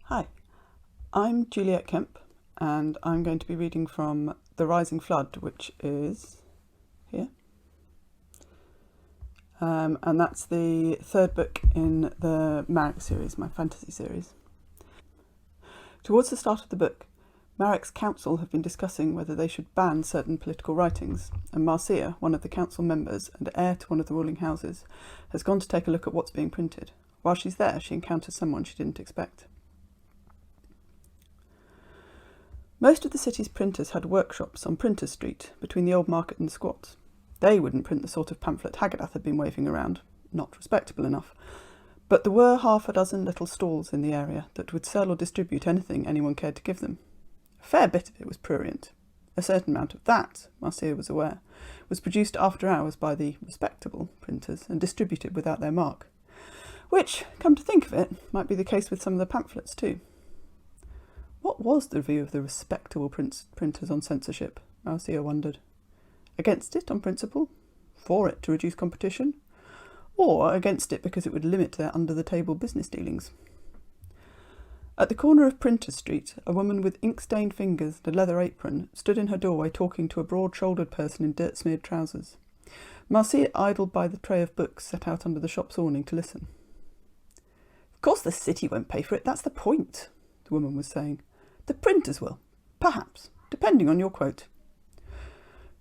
Hi, I'm Juliet Kemp, and I'm going to be reading from The Rising Flood, which is here. And that's the third book in the Marek series, my fantasy series. Towards the start of the book, Marek's council have been discussing whether they should ban certain political writings, and Marcia, one of the council members and heir to one of the ruling houses, has gone to take a look at what's being printed. While she's there, she encounters someone she didn't expect. Most of the city's printers had workshops on Printers Street, between the Old Market and the squats. They wouldn't print the sort of pamphlet Haggedath had been waving around, not respectable enough. But there were half a dozen little stalls in the area that would sell or distribute anything anyone cared to give them. A fair bit of it was prurient. A certain amount of that, Marcia was aware, was produced after hours by the respectable printers and distributed without their mark. Which, come to think of it, might be the case with some of the pamphlets too. What was the view of the respectable printers on censorship? Marcia wondered. Against it on principle? For it to reduce competition? Or against it because it would limit their under-the-table business dealings? At the corner of Printers Street, a woman with ink-stained fingers and a leather apron stood in her doorway talking to a broad-shouldered person in dirt-smeared trousers. Marcia idled by the tray of books set out under the shop's awning to listen. Of course the city won't pay for it, that's the point, the woman was saying. The printers will. Perhaps. Depending on your quote.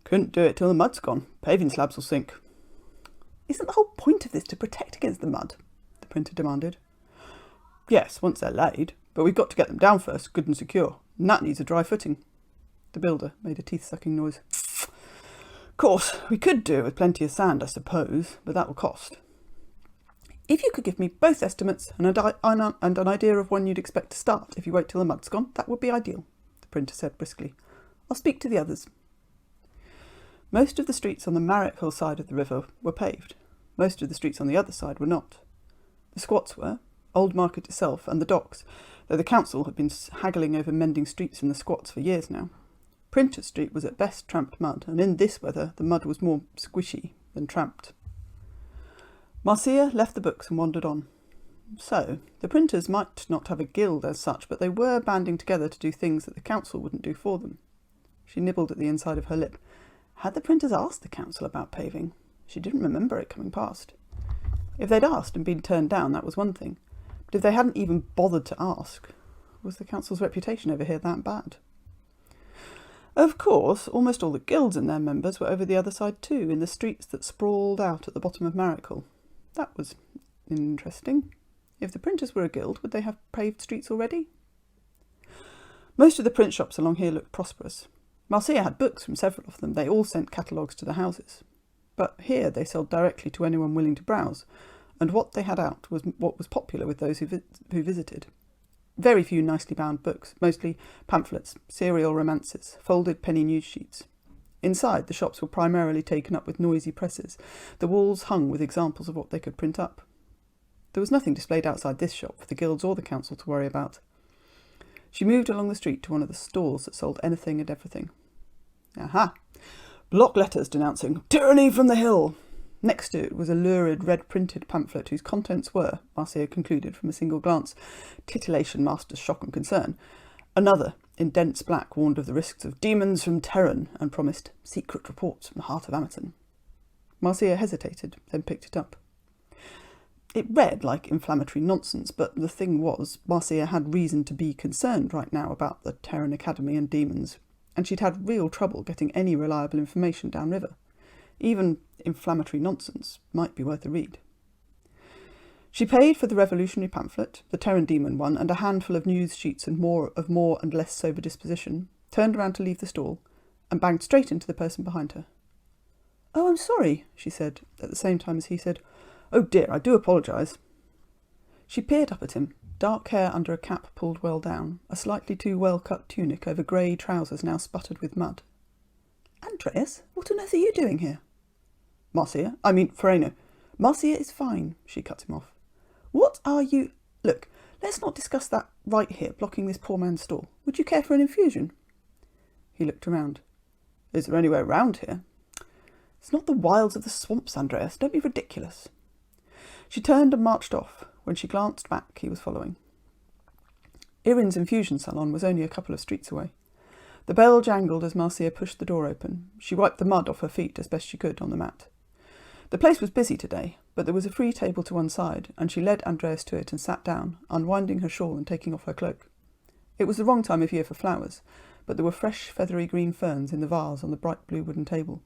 Couldn't do it till the mud's gone. Paving slabs will sink. Isn't the whole point of this to protect against the mud? The printer demanded. Yes, once they're laid. But we've got to get them down first, good and secure. And that needs a dry footing. The builder made a teeth-sucking noise. Of course, we could do it with plenty of sand, I suppose, but that will cost. If you could give me both estimates and an idea of when you'd expect to start if you wait till the mud's gone, that would be ideal, the printer said briskly. I'll speak to the others. Most of the streets on the Marek Hill side of the river were paved. Most of the streets on the other side were not. The squats were, Old Market itself and the docks, though the council had been haggling over mending streets in the squats for years now. Printers Street was at best tramped mud, and in this weather the mud was more squishy than tramped. Marcia left the books and wandered on. So, the printers might not have a guild as such, but they were banding together to do things that the council wouldn't do for them. She nibbled at the inside of her lip. Had the printers asked the council about paving? She didn't remember it coming past. If they'd asked and been turned down, that was one thing. But if they hadn't even bothered to ask, was the council's reputation over here that bad? Of course, almost all the guilds and their members were over the other side too, in the streets that sprawled out at the bottom of Marek Hill. That was interesting. If the printers were a guild, would they have paved streets already? Most of the print shops along here looked prosperous. Marcia had books from several of them. They all sent catalogues to the houses. But here they sold directly to anyone willing to browse, and what they had out was what was popular with those who visited. Very few nicely bound books, mostly pamphlets, serial romances, folded penny news sheets. Inside, the shops were primarily taken up with noisy presses, the walls hung with examples of what they could print up. There was nothing displayed outside this shop for the guilds or the council to worry about. She moved along the street to one of the stalls that sold anything and everything. Aha! Block letters denouncing tyranny from the hill! Next to it was a lurid red-printed pamphlet whose contents were, Marcia concluded from a single glance, titillation masters shock and concern. Another, in dense black, warned of the risks of demons from Terran and promised secret reports from the heart of Amaton. Marcia hesitated, then picked it up. It read like inflammatory nonsense, but the thing was, Marcia had reason to be concerned right now about the Terran Academy and demons, and she'd had real trouble getting any reliable information downriver. Even inflammatory nonsense might be worth a read. She paid for the revolutionary pamphlet, the Terran Demon one, and a handful of news sheets and more and less sober disposition, turned around to leave the stall, and banged straight into the person behind her. Oh, I'm sorry, she said, at the same time as he said, Oh dear, I do apologise. She peered up at him, dark hair under a cap pulled well down, a slightly too well-cut tunic over grey trousers now sputtered with mud. Andreas, what on earth are you doing here? Freno. Marcia is fine, she cut him off. What are you... Look, let's not discuss that right here, blocking this poor man's stall. Would you care for an infusion? He looked around. Is there anywhere round here? It's not the wilds of the swamps, Andreas. Don't be ridiculous. She turned and marched off. When she glanced back, he was following. Irin's infusion salon was only a couple of streets away. The bell jangled as Marcia pushed the door open. She wiped the mud off her feet as best she could on the mat. The place was busy today, but there was a free table to one side, and she led Andreas to it and sat down, unwinding her shawl and taking off her cloak. It was the wrong time of year for flowers, but there were fresh, feathery green ferns in the vase on the bright blue wooden table.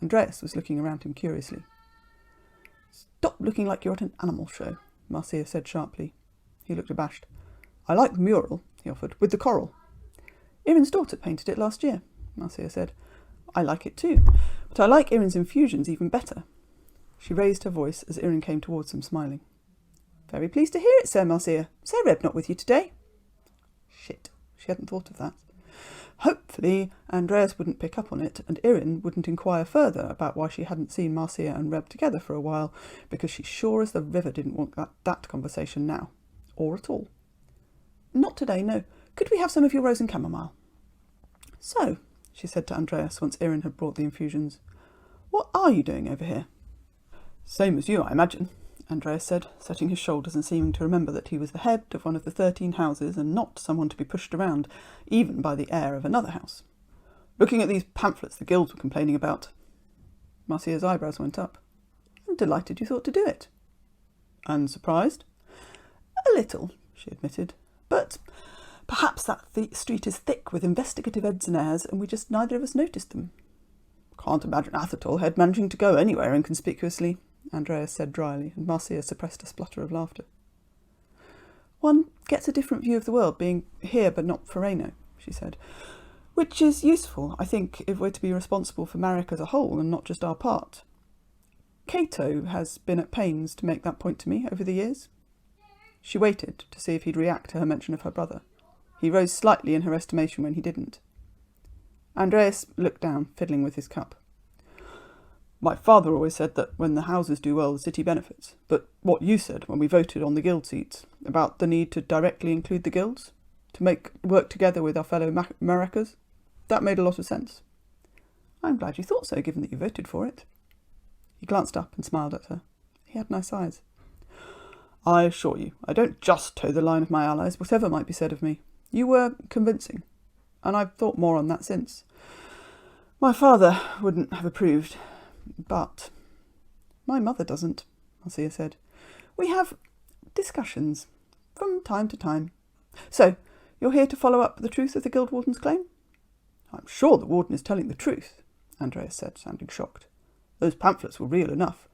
Andreas was looking around him curiously. "Stop looking like you're at an animal show," Marcia said sharply. He looked abashed. "I like the mural," he offered, "with the coral." "Irin's daughter painted it last year," Marcia said. "I like it too, but I like Irin's infusions even better." She raised her voice as Irin came towards them, smiling. "Very pleased to hear it, Sir Marcia. Sir Reb not with you today?" Shit, she hadn't thought of that. Hopefully Andreas wouldn't pick up on it, and Irin wouldn't inquire further about why she hadn't seen Marcia and Reb together for a while, because she sure as the river didn't want that conversation now, or at all. "Not today, no. Could we have some of your rose and chamomile?" "So," she said to Andreas once Irin had brought the infusions, "what are you doing over here?" "Same as you, I imagine," Andreas said, setting his shoulders and seeming to remember that he was the head of one of the 13 houses and not someone to be pushed around, even by the heir of another house. "Looking at these pamphlets the guilds were complaining about." Marcia's eyebrows went up. "I'm delighted you thought to do it." "And surprised?" "A little," she admitted. "But perhaps that street is thick with investigative heads and heirs, and we just neither of us noticed them." "Can't imagine Athertol head managing to go anywhere inconspicuously," Andreas said dryly, and Marcia suppressed a splutter of laughter. "One gets a different view of the world being here but not Foreno," she said, "which is useful, I think, if we're to be responsible for Marek as a whole and not just our part. Cato has been at pains to make that point to me over the years." She waited to see if he'd react to her mention of her brother. He rose slightly in her estimation when he didn't. Andreas looked down, fiddling with his cup. "My father always said that when the houses do well, the city benefits. But what you said when we voted on the guild seats, about the need to directly include the guilds, to work together with our fellow Marekas, that made a lot of sense." "I'm glad you thought so, given that you voted for it." He glanced up and smiled at her. He had nice eyes. "I assure you, I don't just toe the line of my allies, whatever might be said of me. You were convincing, and I've thought more on that since. My father wouldn't have approved, but—" "My mother doesn't," Marcia said. "We have discussions from time to time. So, you're here to follow up the truth of the Guild Warden's claim?" "I'm sure the Warden is telling the truth," Andreas said, sounding shocked. "Those pamphlets were real enough.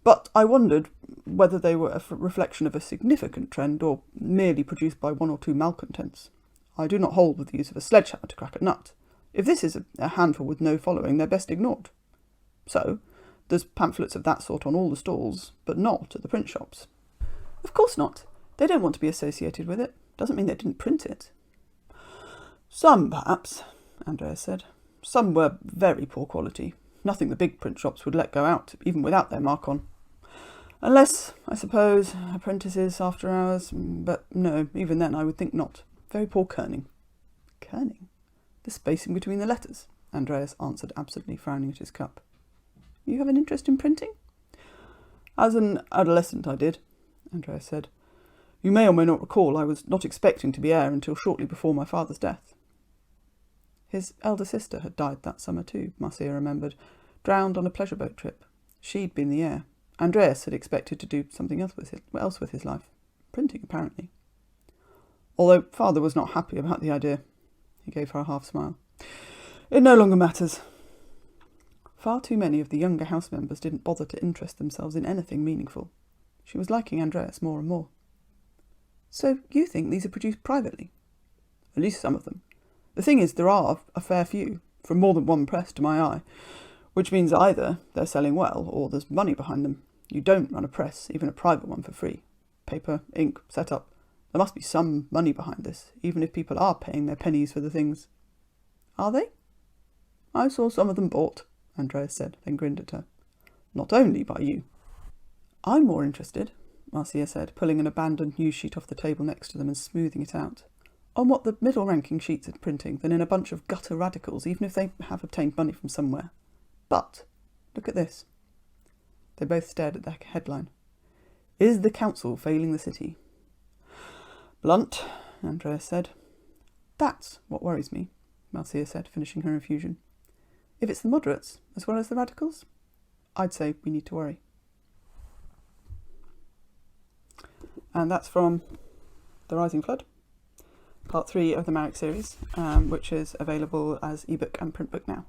But I wondered whether they were a reflection of a significant trend or merely produced by one or two malcontents. I do not hold with the use of a sledgehammer to crack a nut. If this is a handful with no following, they're best ignored. So, there's pamphlets of that sort on all the stalls, but not at the print shops." "Of course not. They don't want to be associated with it. Doesn't mean they didn't print it." "Some, perhaps," Andreas said. "Some were very poor quality. Nothing the big print shops would let go out, even without their mark on. Unless, I suppose, apprentices after hours, but no, even then I would think not. Very poor kerning." "Kerning?" "The spacing between the letters," Andreas answered absently, frowning at his cup. "You have an interest in printing?" "As an adolescent I did," Andreas said. "You may or may not recall I was not expecting to be heir until shortly before my father's death." His elder sister had died that summer too, Marcia remembered, drowned on a pleasure boat trip. She'd been the heir. Andreas had expected to do something else with his life. Printing, apparently. "Although father was not happy about the idea," he gave her a half smile. "It no longer matters." Far too many of the younger house members didn't bother to interest themselves in anything meaningful. She was liking Andreas more and more. "So you think these are produced privately?" "At least some of them. The thing is, there are a fair few, from more than one press to my eye, which means either they're selling well or there's money behind them. You don't run a press, even a private one, for free. Paper, ink, setup. There must be some money behind this, even if people are paying their pennies for the things." "Are they?" "I saw some of them bought," Andreas said, then grinned at her. "Not only by you." "I'm more interested," Marcia said, pulling an abandoned news sheet off the table next to them and smoothing it out, "on what the middle-ranking sheets are printing than in a bunch of gutter radicals, even if they have obtained money from somewhere. But, look at this." They both stared at the headline. "Is the council failing the city?" "Blunt," Andreas said. That's what worries me, Marcia said, finishing her infusion. If it's the moderates, as well as the radicals, I'd say we need to worry. And that's from The Rising Flood, part 3 of the Marek series, which is available as ebook and print book now.